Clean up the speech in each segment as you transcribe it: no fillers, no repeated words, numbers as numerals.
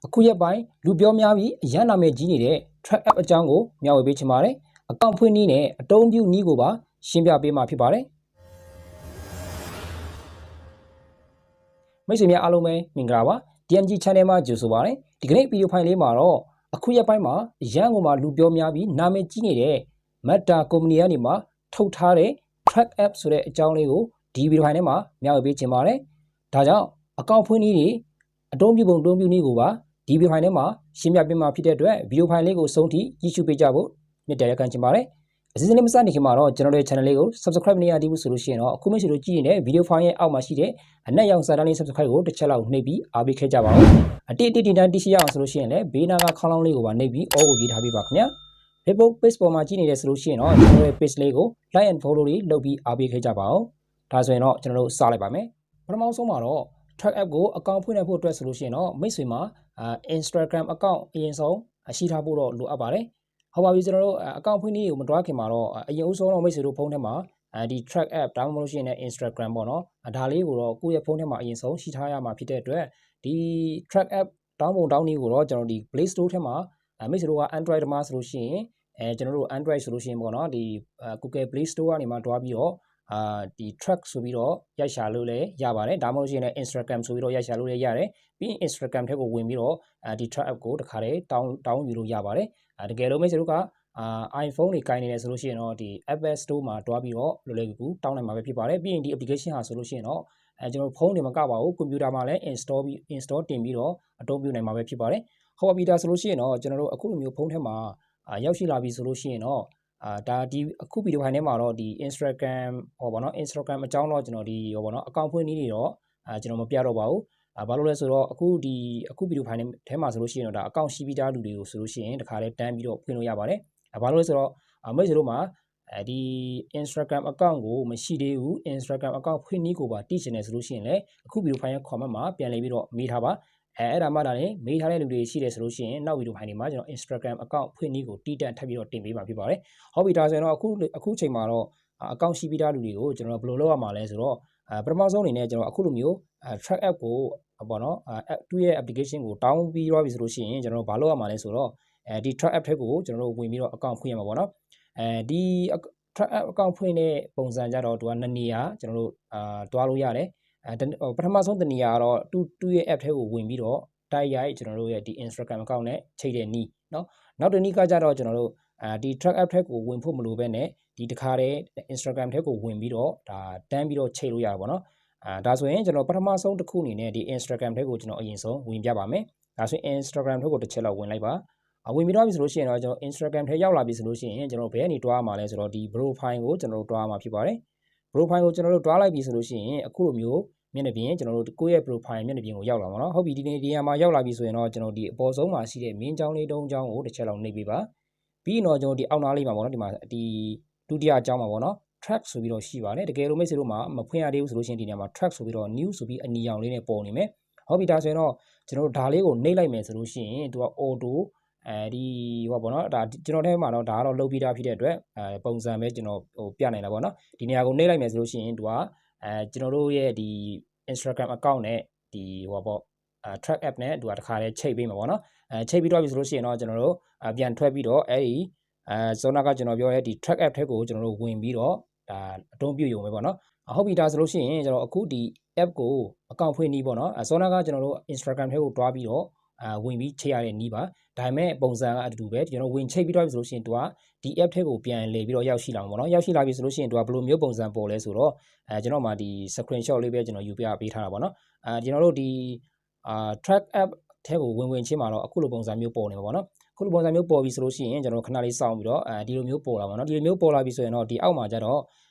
အခုရက်ပိုင်းလူပြောများပြီးအရန်နာမည်ကြီးနေတဲ့ track app အကြောင်းကိုမျှဝေပေးချင်ပါတယ်အကောင့်ဖွင့်နည်းနဲ့အသုံးပြုနည်းကိုပါရှင်းပြပေးမှာဖြစ်ပါတယ်မိတ်ဆွေများအားလုံးပဲမင်္ဂလာပါ TNG channel မှာကြိုဆိုပါတယ်ဒီကနေ့ဗီဒီယိုဖိုင်လေးမှာတော့အခုရက်ပိုင်းမှာအရန်ကိုမှလူပြောများပြီးနာမည်ကြီးနေတဲ့ Meta ကုမ္ပဏီကနေမှထုတ်ထားတဲ့ track app ဆိုတဲ့အကြောင်းလေးကိုဒီဗီဒီယိုဖိုင်ထဲမှာမျှဝေပေးချင်ပါတယ်ဒါကြောင့်အကောင့်ဖွင့်နည်းတွေအသုံးပြုပုံအသုံးပြုနည်းကိုပါဒီဗီဒီယိုဖိုင်ထဲမှာရှင်းပြပေးမှာဖြစ်တဲ့အတွက်ဗီဒီယိုဖိုင်လေးကိုစုံထိကြည့်ရှုပေးကြဖို့မြစ်တယ်ရက်ခံချင်ပါတယ်အစီအစဉ်လေးမစတင်ခင်မှာတော့ကျွန်တော်တို့ channel လေးကို subscribe မရသေးဘူးဆိုလို့ရှိရင်တော့အခုမှဆိုလို့ကြည့်နေတဲ့ဗီဒီယိုဖိုင်ရဲ့အောက်မှာရှိတဲ့အနက်ရောင်စာတန်းလေး subscribe ကိုတစ်ချက်လောက်နှိပ်ပြီးအားပေးခဲ့ကြပါဦးအတိအတိတင်တန်းသိရှိရအောင်ဆိုလို့ရှိရင်လည်းဘေးနားကခေါင်းလောင်းလေးကိုပါနှိပ်ပြီး all ကိုရေးထားပေးပါခင်ဗျာ Facebook page ပေါ်မှာကြည့်နေတယ်ဆိုလို့ရှိရင်တော့ကျွန်တော်ရဲ့ page လေးကို like and follow လေးလုပ်ပြီးအားပေးခဲ့ကြပါဦးဒါဆိုရင်တော့ကျွန်တော်တို့စလိုက်ပါမယ်ပထမဆုံးမှာတော့ track app ကိုအကောင့်ဖွင့်နိုင်ဖို့အတွက်ဆိုလို့ရှိရင်တော့မိတ်ဆွေမှာInstagram အကောင့်အရင်ဆုံးရှိထားဖို့တော့လိုအပ်ပါတယ်ဟုတ်ပါပြီကျွန်တော်တို့အကောင့်ဖွင့်နည်းကိုမတွားခင်မှာတော့အရင်ဦးဆုံးတော့မိတ်ဆွေတို့ဖုန်းထဲမှာဒီ track app ဒါမှမဟုတ်လို့ရှိရင် Instagram ပေါ့နော်ဒါလေးကိုတော့ကိုယ့်ရဲ့ဖုန်းထဲမှာအရင်ဆုံးရှိထားရမှာဖြစ်တဲ့အတွက်ဒီ track app တောင်းနည်းကိုတော့ကျွန်တော်ဒီ Play Store ထဲမှာမိတ်ဆွေတို့က Android မှာဆိုလို့ရှိရင်ကျွန်တော်တို့ Android ဆိုလို့ရှိရင်ပေါ့နော်ဒီ Google Play Store ကနေမှတွားပြီးတော့ဒီ track ဆိုပြီးတော့ရိုက်ရှာလို့လည်းရပါတယ်ဒါမှမဟုတ်လို့ရှိရင် Instagram ဆိုပြီးတော့ရိုက်ရှာလို့လည်းရတယ်ပြီးရင် Instagram ထဲကိုဝင်ပြီးတော့ဒီ track app ကိုတခါတည်းတောင်းယူလို့ရပါတယ်တကယ်လို့မိတ်ဆွေတို့ကiPhone တွေကင်နေတယ်ဆိုလို့ရှိရင်တော့ဒီ Apple Store မှာတွားပြီးတော့လွယ်လွယ်ကူကူတောင်းနိုင်မှာပဲဖြစ်ပါတယ်ပြီးရင်ဒီ application ဟာဆိုလို့ရှိရင်တော့ကျွန်တော်ဖုန်းတွေမှာကပါဘူးကွန်ပျူတာမှာလည်း install တင်ပြီးတော့အသုံးပြုနိုင်မှာပဲဖြစ်ပါတယ်ဟုတ်ပါပြီဒါဆိုလို့ရှိရင်တော့ကျွန်တော်တို့အခုလိုမျိုးဖုန်းထဲမှာရောက်ရှိလာပြီဆိုလို့ရှိရင်တော့ဒါဒီအခုဗီဒီယိုဖိုင်ထဲမှာတော့ဒီ Instagram ဟောပါတော့ Instagram အကြောင်းတော့ကျွန်တော်ဒီဟောပါတော့အကောင့်ဖွင့်နည်းတွေတော့ကျွန်တော်မပြတော့ပါဘူးဘာလို့လဲဆိုတော့အခုဗီဒီယိုဖိုင်ထဲမှာဆိုလို့ရှိရင်တော့ဒါအကောင့်ရှိပြီးသားလူတွေကိုဆိုလို့ရှိရင်တခါတည်းတန်းပြီးတော့ဖွင့်လို့ရပါတယ်ဘာလို့လဲဆိုတော့မိတ်ဆွေတို့မှာဒီ Instagram အကောင့်ကိုမရှိသေးဘူး Instagram အကောင့်ဖွင့်နည်းကိုပါတည်ချင်တယ်ဆိုလို့ရှိရင်လည်းအခုဗီဒီယိုဖိုင်ရဲ့ comment မှာပြန်လည်ပြီးတော့မေးထားပါအဲ့ဒါမှဒါလည်းမေးထားတဲ့လူတွေရှိတယ်ဆိုလို့ရှိရင်နောက်ဗီဒီယိုဖိုင်တွေမှာကျွန်တော် Instagram အကောင့်ဖွင့်နည်းကိုတည်တံ့ထပ်ပြီးတော့တင်ပေးမှာဖြစ်ပါတယ်ဟုတ်ပြီဒါဆိုရင်တော့အခုချိန်မှာတော့အကောင့်ရှိပြီးသားလူတွေကိုကျွန်တော်ဘယ်လိုလုပ်ရမှာလဲဆိုတော့ပထမဆုံးအနေနဲ့ကျွန်တော်အခုလိုမျိုး track app ကိုပေါ့နော်သူ့ရဲ့ application ကိုတောင်းပြီးတော့ပြီဆိုလို့ရှိရင်ကျွန်တော်ဘာလုပ်ရမှာလဲဆိုတော့ဒီ track app ထဲကိုကျွန်တော်တို့ဝင်ပြီးတော့အကောင့်ဖွင့်ရမှာပေါ့နော်ဒီ track app အကောင့်ဖွင့်တဲ့ပုံစံကြတော့သူက2နေရာကျွန်တော်တို့တွားလို့ရတယ်ပထမဆုံးတနေရာကတော့သူ့ရဲ့ app ထဲကိုဝင်ပြီးတော့တိုက်ရိုက်ကျွန်တော်တို့ရဲ့ဒီ Instagram အကောင့်နဲ့ချိတ်တဲ့နည်းเนาะနောက်တစ်နည်းကကြတော့ကျွန်တော်တို့ဒီ track app ထဲကိုဝင်ဖို့မလိုဘဲနဲ့ဒီတခါတည်း Instagram ထဲကိုဝင်ပြီးတော့ဒါတန်းပြီးတော့ချိတ်လို့ရတာပေါ့နော်ဒါဆိုရင်ကျွန်တော်ပထမဆုံးတစ်ခုအနေနဲ့ဒီ Instagram ထဲကိုကျွန်တော်အရင်ဆုံးဝင်ပြပါမယ်ဒါဆိုရင် Instagram ထဲကိုတစ်ချက်လောက်ဝင်လိုက်ပါဝင်ပြီးတော့ပြီဆိုလို့ရှိရင်တော့ကျွန်တော် Instagram ထဲရောက်လာပြီဆိုလို့ရှိရင်ကျွန်တော်ဘယ်ကနေတွားမှာလဲဆိုတော့ဒီ profile ကိုကျွန်တော်တို့တွားမှာဖြစ်ပါတယ် profile ကိုကျွန်တော်တို့တွားလိုက်ပြီဆိုလို့ရှိရင်အခုလိုမျိုးမျက်နှာပြင်ကျွန်တော်တို့ကိုယ့်ရဲ့ profile မျက်နှာပြင်ကိုရောက်လာမှာเนาะဟုတ်ပြီဒီနေရာမှာရောက်လာပြီဆိုရင်တော့ကျွန်တော်ဒီအပေါ်ဆုံးမှာရှိတဲ့မင်းချောင်းလေးတုံးချောင်းကိုတစ်ချက်လောက်နှိပ်ပေးပါပြီးတော့ကျွန်တော်ဒီအောက်နားလေးမှာပေါ့နော်ဒီမှာဒီဒုတိယအကြောင်းမှာပေါ့နော် track ဆိုပြီးတော့ရှိပါတယ်တကယ်လို့မိတ်ဆွေတို့မှာမဖွင့်ရသေးဘူးဆိုလို့ရှိရင်ဒီနေရာမှာ track ဆိုပြီးတော့ new ဆိုပြီးအနီရောင်လေးနဲ့ပေါ်နေမယ်ဟုတ်ပြီဒါဆိုရင်တော့ကျွန်တော်တို့ဒါလေးကိုနှိပ်လိုက်မယ်ဆိုလို့ရှိရင်သူက auto ဒီဟောပေါ့နော်ဒါကျွန်တော်ထဲမှာတော့ဒါကတော့လုတ်ပြီးသားဖြစ်တဲ့အတွက်ပုံစံပဲကျွန်တော်ဟိုပြနိုင်တာပေါ့နော်ဒီနေရာကိုနှိပ်လိုက်မယ်ဆိုလို့ရှိရင်သူကကျွန်တော်တို့ရဲ့ဒီ Instagram account နဲ့ဒီဟောပေါ့ track app နဲ့သူကတခါတည်းချိတ်ပေးမှာပေါ့နော်ချိတ်ပြီးတော့ပြီဆိုလို့ရှိရင်တော့ကျွန်တော်တို့ပြန်ထွက်ပြီးတော့အဲ့ဒီဇုံနာကကျွန်တော်ပြောရဲဒီ track app ထဲကိုကျွန်တော်တို့ဝင်ပြီးတော့ဒါအသုံးပြုရုံပဲပေါ့နော်ဟုတ်ပြီဒါဆိုလို့ရှိရင်ကျွန်တော်အခုဒီ app ကိုအကောင့်ဖွင့်နည်းပေါ့နော်ဇုံနာကကျွန်တော်တို့ Instagram ထဲကိုတွားပြီးတော့ဝင်ပြီးချိတ်ရတဲ့နည်းပါဒါပေမဲ့ပုံစံကအတူတူပဲကျွန်တော်ဝင်ချိတ်ပြီးတော့ပြီဆိုလို့ရှိရင်သူကဒီ app ထဲကိုပြန်လေပြီးတော့ရောက်ရှိလာမှာပေါ့နော်ရောက်ရှိလာပြီဆိုလို့ရှိရင်သူကဘယ်လိုမျိုးပုံစံပေါ်လဲဆိုတော့ကျွန်တော်မှဒီ screenshot လေးပဲကျွန်တော်ယူပြပေးထားတာပေါ့နော်ကျွန်တော်တို့ဒီtrack app ထဲကိုဝင်ချင်းမှာတော့အခုလိုပုံစံမျိုးပေါ်နေမှာပေါ့နော်အခုလိုပုံစံမျိုးပေါ်ပြီဆိုလို့ရှိရင်ကျွန်တော်ခဏလေးစောင့်ပြီးတော့ဒီလိုမျိုးပေါ်လာပါတော့ဒီလိုမျိုးပေါ်လာပြီဆိုရင်တော့ဒီအောက်မှာကျတော့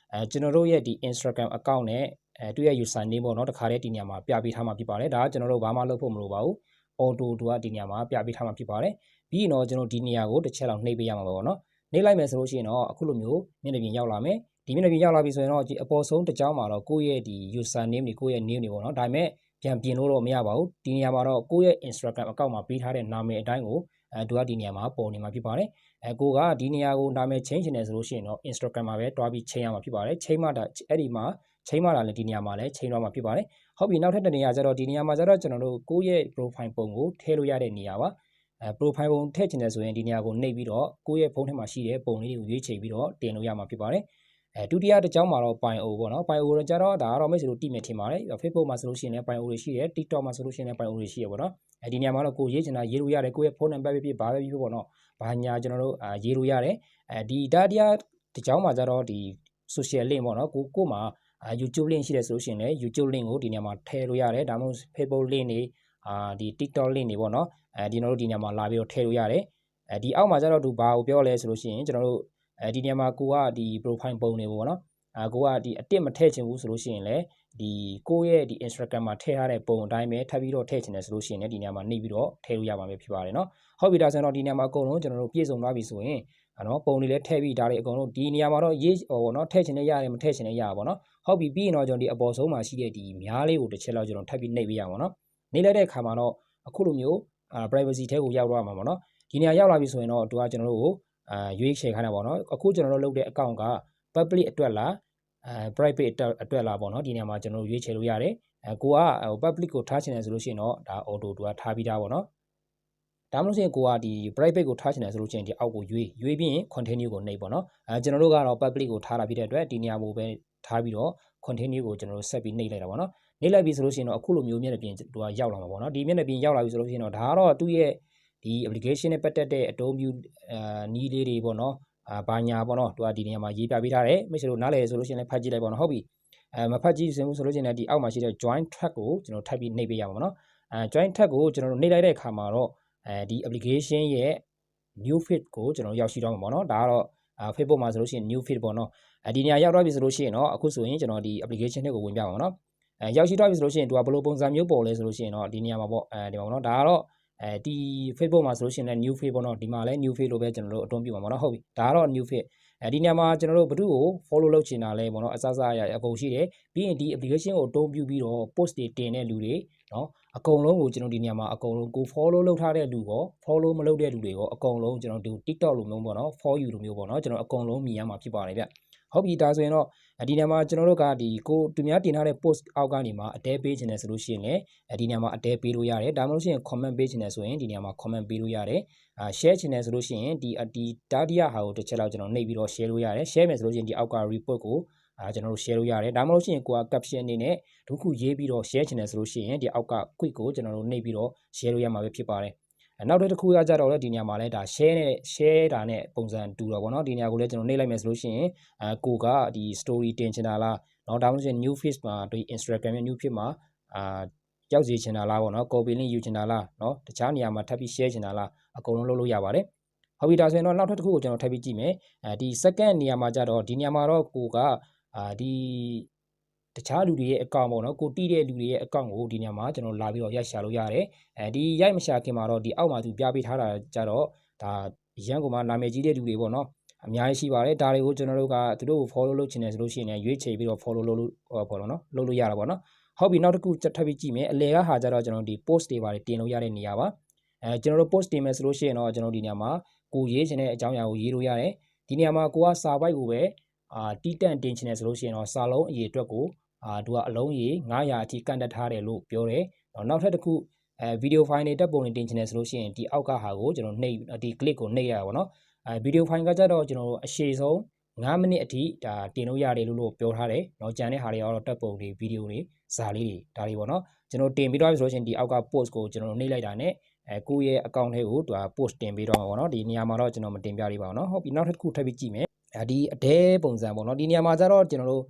ကျွန်တော်တို့ရဲ့ဒီ Instagram account နဲ့သူ့ရဲ့ user name ပေါ့နော်တခါတည်းဒီနေရာမှာပြပေးထားမှာဖြစ်ပါတယ်ဒါကကျွန်တော်တို့ဘာမှလုပ်ဖို့မလိုပါဘူး auto တူကဒီနေရာမှာပြပေးထားမှာဖြစ်ပါတယ်ပြီးရင်တော့ကျွန်တော်ဒီနေရာကိုတစ်ချက်လောက်နှိပ်ပေးရမှာပေါ့နော်နှိပ်လိုက်မယ်ဆိုလို့ရှိရင်တော့အခုလိုမျိုးမျက်နှာပြင်ရောက်လာမယ်ဒီမျက်နှာပြင်ရောက်လာပြီဆိုရင်တော့ဒီအပေါ်ဆုံးတစ်ကြောင်းမှာတော့ကိုယ့်ရဲ့ဒီ user name တွေကိုယ့်ရဲ့ name တွေပေါ့နော်ဒါပေမဲ့ပြန်ပြင်လို့တော့မရပါဘူးဒီနေရာမှာတော့ကိုယ့်ရဲ့ Instagram account မှာပေးထားတဲ့နာမည်အတိုင်းကိုသူကဒီနေရာမှာပေါ်နေမှာဖြစ်ပါတယ်ကိုကဒီနေရာကိုနာမည် change နေတယ်ဆိုလို့ရှိရင်တော့ Instagram မှာပဲတွားပြီး change ရမှာဖြစ်ပါတယ် change မှဒါအဲ့ဒီမှာ change မှဒါလည်းဒီနေရာမှာလည်း change တော့မှာဖြစ်ပါတယ် ဟုတ်ပြီနောက်ထပ်တစ်နေရာကျတော့ဒီနေရာမှာကျတော့ကျွန်တော်တို့ကိုယ့်ရဲ့ profile ပုံကိုထည့်လို့ရတဲ့နေရာပါprofile ပုံထည့်ချင်တယ်ဆိုရင်ဒီနေရာကိုနှိပ်ပြီးတော့ကိုယ့်ရဲ့ဖုန်းထဲမှာရှိတဲ့ပုံလေးတွေကိုရွေးချယ်ပြီးတော့တင်လို့ရမှာဖြစ်ပါတယ်ဒုတိယတစ်ကြောင်းမှာတော့ bio ပေါ့နော် bio တော့ကျတော့ဒါကတော့မိတ်ဆွေတို့တိမြင်ထင်ပါတယ် Facebook မှာဆိုလို့ရှိရင်လည်း bio တွေရှိတယ် TikTok မှာဆိုလို့ရှိရင်လည်း bio တွေရှိရပေါ့နော်ဒီနေရာမှာတော့ကိုရေးချင်တာရေးလို့ရတယ်ကိုယ့်ရဲ့ဖုန်းနံပါတ်ဖြစ်ဘာပဲဖြစ်ပေါ့နော်ဘာညာကျွန်တော်တို့ရေးလို့ရတယ်ဒီဒါတရားတစ်ကြောင်းမှာကျတော့ဒီ social link ပေါ့နော်ကိုမှာYouTube link ရှိတယ်ဆိုလို့ရှိရင်လည်း YouTube link ကိုဒီနေရာမှာထည့်လို့ရတယ်ဒါမှမဟုတ် Facebook link တွေဒီ TikTok link တွေပေါ့နော်ဒီကျွန်တော်တို့ဒီနေရာမှာလာပြီးတော့ထည့်လို့ရတယ်ဒီအောက်မှာကျတော့သူဘာကိုပြောလဲဆိုလို့ရှိရင်ကျွန်တော်တို့ဒီနေရာမှာကိုကဒီ profile ပုံတွေပေါ့နော်ကိုကဒီအတစ်မထည့်ချင်ဘူးဆိုလို့ရှိရင်လည်းဒီကိုရဲ့ဒီ Instagram မှာထည့်ထားတဲ့ပုံအတိုင်းပဲထပ်ပြီးတော့ထည့်ချင်တယ်ဆိုလို့ရှိရင်လည်းဒီနေရာမှာနှိပ်ပြီးတော့ထည့်လို့ရပါမယ်ဖြစ်ပါတယ်နော်ဟုတ်ပြီဒါဆိုတော့ဒီနေရာမှာအကုန်လုံးကျွန်တော်တို့ပြည့်စုံသွားပြီဆိုရင်နော်ပုံတွေလည်းထည့်ပြီးဒါတွေအကုန်လုံးဒီနေရာမှာတော့ရေးဟိုနော်ထည့်ချင်တဲ့ရတယ်မထည့်ချင်တဲ့ရပါဘောနော်ဟုတ်ပြီပြီးရင်တော့ကျွန်တော်ဒီအပေါ်ဆုံးမှာရှိတဲ့ဒီများလေးကိုတစ်ချက်လောက်ကျွန်တော်ထပ်ပြီးနှိပ်ပေးရပါဘောနော်နှိပ်လိုက်တဲ့အခါမှာတော့အခုလိုမျိုးprivacy ထဲကိုရောက်သွားမှာပေါ့နော်ဒီနေရာရောက်လာပြီဆိုရင်တော့သူကကျွန်တော်တို့ကိုရွေးချယ်ခိုင်းတာပေါ့နော်အခုကျွန်တော်တို့လုပ်တဲ့ account က public အတွက်လားprivate အတွက်လားပေါ့နော်ဒီနေရာမှာကျွန်တော်တို့ရွေးချယ်လို့ရတယ်ကိုက public ကိုထားချင်တယ်ဆိုလို့ရှိရင်တော့ဒါ auto သူကထားပြီးသားပေါ့နော်ဒါမှမဟုတ်ရင်ကိုကဒီ private ကိုထားချင်တယ်ဆိုလို့ရှိရင်ဒီအောက်ကိုရွေးပြီးရင် continue ကိုနှိပ်ပေါ့နော်ကျွန်တော်တို့ကတော့ public ကိုထားတာဖြစ်တဲ့အတွက်ဒီနေရာကိုပဲထားပြီးတော့ continue ကိုကျွန်တော်တို့ဆက်ပြီးနှိပ်လိုက်တာပေါ့နော်နှိပ်လိုက်ပြီဆိုလို့ရှိရင်တော့အခုလိုမျိုးမျက်နှာပြင်သူကရောက်လာမှာပေါ့နော်ဒီမျက်နှာပြင်ရောက်လာပြီဆိုလို့ရှိရင်တော့ဒါကတော့သူ့ရဲ့ဒီ application နဲ့ပတ်သက်တဲ့အသုံးပြုနီးလေးတွေပေါ့နော်ဘာညာပေါ့နော်သူကဒီနေရာမှာရေးပြပေးထားတယ်မိတ်ဆွေတို့နားလည်ဆိုလို့ရှိရင်လည်းဖတ်ကြည့်လိုက်ပေါ့နော်ဟုတ်ပြီမဖတ်ကြည့်စင်ဘူးဆိုလို့ရှိရင်လည်းဒီအောက်မှာရှိတဲ့ join track ကိုကျွန်တော်ထပ်ပြီးနှိပ်ပေးရမှာပေါ့နော်join track ကိုကျွန်တော်တို့နှိပ်လိုက်တဲ့အခါမှာတော့ဒီ application ရဲ့ new feed ကိုကျွန်တော်ရောက်ရှိတော့မှာပေါ့နော်ဒါကတော့Facebook မှာဆိုလို့ရှိရင် new feed ပေါ့နော်ဒီနေရာရောက်တော့ပြီဆိုလို့ရှိရင်တော့အခုဆိုရင်ကျွန်တော်ဒီ application တွေကိုဝင်ပြပါမယ်နော်ရောက်ရှိတော့ပြီဆိုလို့ရှိရင်သူကဘယ်လိုပုံစံမျိုးပေါ်လဲဆိုလို့ရှိရင်တော့ဒီနေရာမှာပေါ့ဒီမှာပေါ့နော်ဒါကတော့ဒီ Facebook မှာဆိုလို့ရှိရင်လည်း new feed ပေါ့နော်ဒီမှာလည်း new feed လို့ပဲကျွန်တော်တို့အသုံးပြုပါမှာနော်ဟုတ်ပြီဒါကတော့ new feedဒီနေရာမှာကျွန်တော်တို့ဘယ်သူ့ကို follow လုပ်ချင်တာလဲပေါ့နော်အစအရအကုန်ရှိတယ်ပြီးရင်ဒီ application ကိုအသုံးပြုပြီးတော့ post တွေတင်တဲ့လူတွေနော်အကုန်လုံးကိုကျွန်တော်ဒီနေရာမှာအကုန်လုံးကို follow လုပ်ထားတဲ့လူရော follow မလုပ်တဲ့လူတွေရောအကုန်လုံးကျွန်တော်ဒီ TikTok လိုမျိုးပေါ့နော် for you လိုမျိုးပေါ့နော်ကျွန်တော်အကုန်လုံးမြင်ရမှာဖြစ်ပါတယ်ဗျဟုတ်ပြီဒါဆိုရင်တော့ဒီနေရာမှာကျွန်တော်တို့ကဒီကိုသူများတင်ထားတဲ့ post အောက်ကနေမှာအတဲပေးခြင်းတယ်ဆိုလို့ရှိရင်လည်းဒီနေရာမှာအတဲပေးလို့ရတယ်ဒါမှမဟုတ်ရှင် comment ပေးခြင်းတယ်ဆိုရင်ဒီနေရာမှာ comment ပေးလို့ရတယ်share ခြင်းတယ်ဆိုလို့ရှိရင်ဒီတာတိယဟာကိုတစ်ချက်လောက်ကျွန်တော်နှိပ်ပြီးတော့ share လို့ရတယ် share မယ်ဆိုလို့ရှိရင်ဒီအောက်က report ကိုကျွန်တော်တို့ share လို့ရတယ်ဒါမှမဟုတ်ရှင်ကိုက caption အနေနဲ့ဒုက္ခရေးပြီးတော့ share ခြင်းတယ်ဆိုလို့ရှိရင်ဒီအောက်က quick ကိုကျွန်တော်တို့နှိပ်ပြီးတော့ share လို့ရမှာပဲဖြစ်ပါတယ်နောက်တစ်ခုကကြတော့လေဒီနေရာမှာလဲဒါ share တာနဲ့ပုံစံတူတော့ဗောနော်ဒီနေရာကိုလည်းကျွန်တော်နှိပ်လိုက်မယ်ဆိုလို့ရှိရင်ကိုကဒီ story တင်ချင်တာလားเนาะဒါမှမဟုတ် new feed မှာဒီ Instagram ရဲ့ new feed မှာရောက်စေချင်တာလားဗောနော် copy link ယူချင်တာလားเนาะတခြားနေရာမှာထပ်ပြီး share ချင်တာလားအကုန်လုံးလုပ်လို့ရပါတယ်ဟုတ်ပြီဒါဆိုရင်တော့နောက်ထပ်တစ်ခုကိုကျွန်တော်ထပ်ပြီးကြည့်မယ်ဒီ second နေရာမှာကြတော့ဒီနေရာမှာတော့ကိုကဒီတခြားလူတွေရဲ့ account ပေါ့နော်ကိုတီးတဲ့လူတွေရဲ့ account ကိုဒီနေရာမှာကျွန်တော်လာပြီးတော့ရိုက်ရှာလို့ရတယ်ဒီရိုက်မရှာခင်မှာတော့ဒီအောက်မှာသူပြပေးထားတာကြတော့ဒါရန်ကုန်မှာနာမည်ကြီးတဲ့လူတွေပေါ့နော်အများကြီးရှိပါတယ်ဒါတွေကိုကျွန်တော်တို့ကသူတို့ကို follow လုပ်ချင်တယ်ဆိုလို့ရှိရင်ရွေးချယ်ပြီးတော့ follow လုပ်လို့ပေါ့နော်လုပ်လို့ရတာပေါ့နော်ဟုတ်ပြီနောက်တစ်ခုထပ်ပြီးကြည့်မယ်အလဲကဟာကြတော့ကျွန်တော်ဒီ post တွေပါတယ်တင်လို့ရတဲ့နေရာပါကျွန်တော်တို့ post တင်မယ်ဆိုလို့ရှိရင်တော့ကျွန်တော်ဒီနေရာမှာကိုရေးချင်တဲ့အကြောင်းအရာကိုရေးလို့ရတယ်ဒီနေရာမှာကိုကစာပိုက်ကိုပဲတီးတန့်တင်ချင်တယ်ဆိုလို့ရှိရင်တော့စာလုံးအရေးအတွက်ကိုသူကအလုံးရေ900အထိကန့်တက်ထားတယ်လို့ပြောတယ်နောက်ထပ်တစ်ခုဗီဒီယိုဖိုင်တွေတက်ပုံတွေတင်ချင်တယ်ဆိုလို့ရှိရင်ဒီအောက်ကဟာကိုကျွန်တော်နှိပ်ဒီ click ကိုနှိပ်ရပါတော့ဗီဒီယိုဖိုင်ကကြတော့ကျွန်တော်အရှည်ဆုံး9မိနစ်အထိဒါတင်လို့ရတယ်လို့ပြောထားတယ်เนาะကြံတဲ့ဟာတွေကတော့တက်ပုံတွေဗီဒီယိုတွေဇာလေးတွေဒါတွေပေါ့เนาะကျွန်တော်တင်ပြီးတော့ဆိုလို့ရှိရင်ဒီအောက်က post ကိုကျွန်တော်နှိပ်လိုက်တာနဲ့ကိုယ့်ရဲ့ account ထဲကိုသူက post တင်ပေးတော့မှာပေါ့เนาะဒီနေရာမှာတော့ကျွန်တော်မတင်ပြသေးပါဘူးเนาะဟုတ်ပြီနောက်တစ်ခုထပ်ပြီးကြည့်မယ်ဒီအတဲပုံစံပေါ့เนาะဒီနေရာမှာကျတော့ကျွန်တော်တို့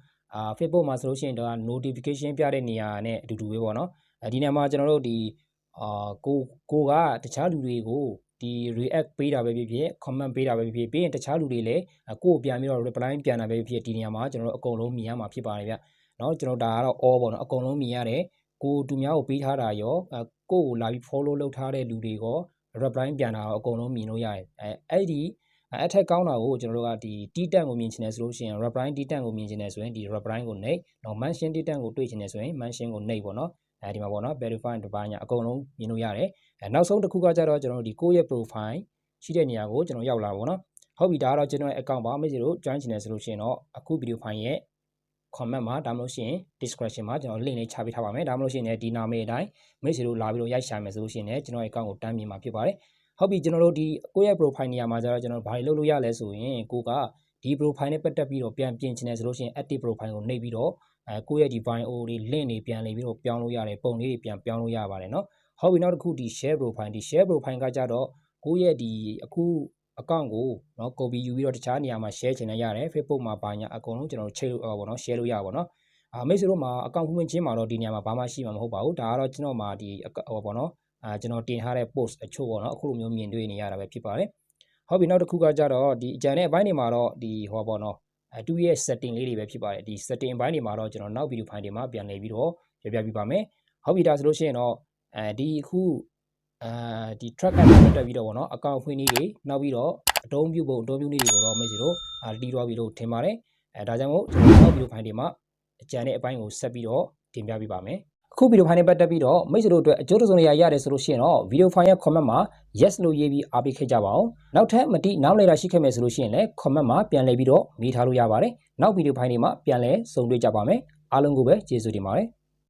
Facebook မှာဆိုလို့ရှိရင်တော့ notification ပြတဲ့နေရာနဲ့အတူတူပဲပေါ့เนาะဒီနေရာမှာကျွန်တော်တို့ဒီကိုကတခြားလူတွေကိုဒီ react ပေးတာပဲဖြစ်ဖြစ် comment ပေးတာပဲဖြစ်ဖြစ်ပြီးရင်တခြားလူတွေလည်းကိုယ့်ကိုပြန်ပြီးတော့ reply ပြန်တာပဲဖြစ်ဖြစ်ဒီနေရာမှာကျွန်တော်တို့အကုန်လုံးမြင်ရမှာဖြစ်ပါတယ်ဗျเนาะကျွန်တော်ဒါကတော့ all ပေါ့เนาะအကုန်လုံးမြင်ရတယ်ကိုသူများကိုပေးထားတာရောကိုယ့်ကိုလာပြီး follow လုပ်ထားတဲ့လူတွေရော reply ပြန်တာရောအကုန်လုံးမြင်လို့ရတယ်အဲ့ဒီအထက်ကောင်းတာကိုကျွန်တော်တို့ကဒီတီးတန့်ကိုမြင်ချင်တယ်ဆိုလို့ရှိရင် reply တီးတန့်ကိုမြင်ချင်တယ်ဆိုရင်ဒီ reply ကိုနှိပ်တော့ mention တီးတန့်ကိုတွေ့ချင်တယ်ဆိုရင် mention ကိုနှိပ်ပေါ့เนาะဒီမှာပေါ့เนาะ verify တပိုင်းညာအကုန်လုံးမြင်လို့ရတယ်နောက်ဆုံးတစ်ခုကကြတော့ကျွန်တော်တို့ဒီကိုယ့်ရဲ့ profile ရှိတဲ့နေရာကိုကျွန်တော်ရောက်လာပါပေါ့เนาะဟုတ်ပြီဒါကတော့ကျွန်တော်ရဲ့ account ပါမိတ်ဆွေတို့ join ချင်တယ်ဆိုလို့ရှိရင်တော့အခု video file ရဲ့ comment မှာဒါမှမဟုတ်ရှင် description မှာကျွန်တော် link လေးချပေးထားပါမယ်ဒါမှမဟုတ်ရှင်လည်းဒီနာမည်အတိုင်းမိတ်ဆွေတို့လာပြီးတော့ရိုက်ရှာမယ်ဆိုလို့ရှင်လည်းကျွန်တော်ရဲ့ account ကိုတန်းမြင်မှာဖြစ်ပါတယ်ဟုတ်ပြီကျွန်တော်တို့ဒီကိုယ့်ရဲ့ profile နေရာမှာကျတော့ကျွန်တော်ဘာတွေလုပ်လို့ရလဲဆိုရင်ကိုကဒီ profile နဲ့ပတ်သက်ပြီးတော့ပြန်ပြင်ချင်တယ်ဆိုလို့ရှင် active profile ကိုနှိပ်ပြီးတော့ကိုယ့်ရဲ့ဒီ bio တွေ link တွေပြန်လေပြီးတော့ပြောင်းလို့ရတယ်ပုံလေးတွေပြန်ပြောင်းလို့ရပါတယ်เนาะဟုတ်ပြီနောက်တစ်ခုဒီ share profile ဒီ share profile ကကြတော့ကိုယ့်ရဲ့ဒီအခု account ကိုเนาะ copy ယူပြီးတော့တခြားနေရာမှာ share ချင်လည်းရတယ် Facebook မှာပါညာအကုန်လုံးကျွန်တော်တို့ချိန်လို့ပေါ့เนาะ share လို့ရပါတော့เนาะမိတ်ဆွေတို့မှာ account ဖွင့်ခြင်းမှာတော့ဒီနေရာမှာဘာမှရှိမှာမဟုတ်ပါဘူးဒါကတော့ကျွန်တော်မှာဒီပေါ့เนาะကျွန်တော်တင်ထားတဲ့ post အချို့ပေါ့เนาะအခုလိုမျိုးမြင်တွေ့နေရတာပဲဖြစ်ပါတယ်ဟုတ်ပြီနောက်တစ်ခုကကြတော့ဒီအကြံတဲ့အပိုင်းတွေမှာတော့ဒီဟောပေါ့เนาะတူရဲ့ setting လေးတွေပဲဖြစ်ပါတယ်ဒီ setting အပိုင်းတွေမှာတော့ကျွန်တော်နောက်ဗီဒီယိုဖိုင်တွေမှာပြန်လည်ပြီးတော့ပြပြပြပါမယ်ဟုတ်ပြီဒါဆိုလို့ရှိရင်တော့ဒီအခုဒီ track နဲ့ပတ်သက်ပြီးတော့ပေါ့เนาะ account ဖွင့်နည်းတွေနောက်ပြီးတော့အသုံးပြုပုံအသုံးပြုနည်းတွေကိုတော့မိတ်ဆွေတို့တီးသွားပြီးလို့ထင်ပါတယ်ဒါကြောင့်မို့ကျွန်တော်နောက်ဗီဒီယိုဖိုင်တွေမှာအကြံတဲ့အပိုင်းကိုဆက်ပြီးတော့တင်ပြပေးပါမယ်အခုဗီဒီယိုဖိုင်နဲ့ပတ်သက်ပြီးတော့မိတ်ဆွေတို့အတွက်အကျိုးတစ်စုံတစ်ရာရတယ်ဆိုလို့ရှိရင်တော့ဗီဒီယိုဖိုင်ရဲ့ comment မှာ yes လို့ရေးပြီးအားပေးခဲ့ကြပါအောင်နောက်ထပ်မတိနောက်လေတာရှိခဲ့မယ်ဆိုလို့ရှိရင်လည်း comment မှာပြန်လည်ပြီးတော့မေးထားလို့ရပါတယ်နောက်ဗီဒီယိုဖိုင်တွေမှာပြန်လည်ဆုံတွေ့ကြပါမယ်အားလုံးကိုပဲကျေးဇူးတင်ပါတယ်